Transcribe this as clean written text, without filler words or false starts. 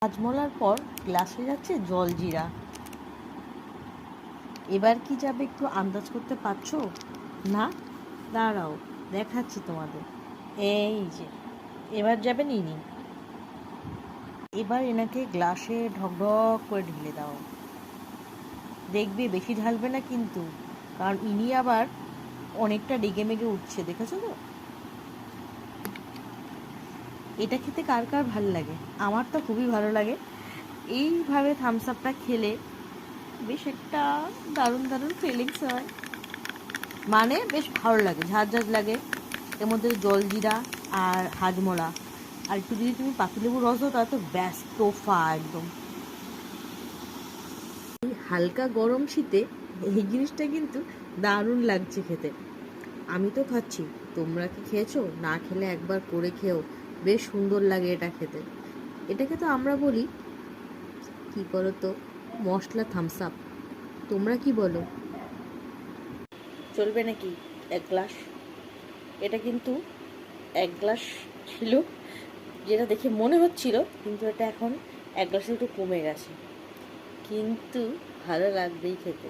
হাজমলার পর গ্লাসে যাচ্ছে জলজিরা। এবার কি যাবে একটু আন্দাজ করতে পারছো না? দাঁড়াও, দেখাচ্ছি তোমাদের। এই যে এবার যাবে ইনি। এবার এনাকে গ্লাসে ঢকঢক করে ঢেলে দাও। দেখবে বেশি ঢালবে না কিন্তু, কারণ ইনি আবার অনেকটা ডেগে মেগে উঠছে, দেখেছো তো? এটা খেতে কার কার ভালো লাগে? আমার তো খুবই ভালো লাগে। এইভাবে থামস আপটা খেলে বেশ একটা দারুণ দারুণ ফিলিংস হয়, মানে বেশ ভালো লাগে, ঝাঁঝ ঝাঁঝ লাগে। এর মধ্যে জলজিরা আর হাজমোলা আর একটু যদি তুমি পাতিলেবুর রস দাও, তাহলে তো ব্যাস তোফা একদম। এই হালকা গরম শীতে এই জিনিসটা কিন্তু দারুণ লাগছে খেতে। আমি তো খাচ্ছি, তোমরা কি খেয়েছো? না খেলে একবার করে খেও, বেশ সুন্দর লাগে এটা খেতে। এটাকে তো আমরা বলি কি বলো তো, মশলা থামস আপ। তোমরা কি বলো? চলবে নাকি এক গ্লাস? এটা কিন্তু এক গ্লাস ছিল, যেটা দেখে মনে হচ্ছিল, কিন্তু এটা এখন এক গ্লাসে একটু কমে গেছে, কিন্তু ভালো লাগবেই খেতে।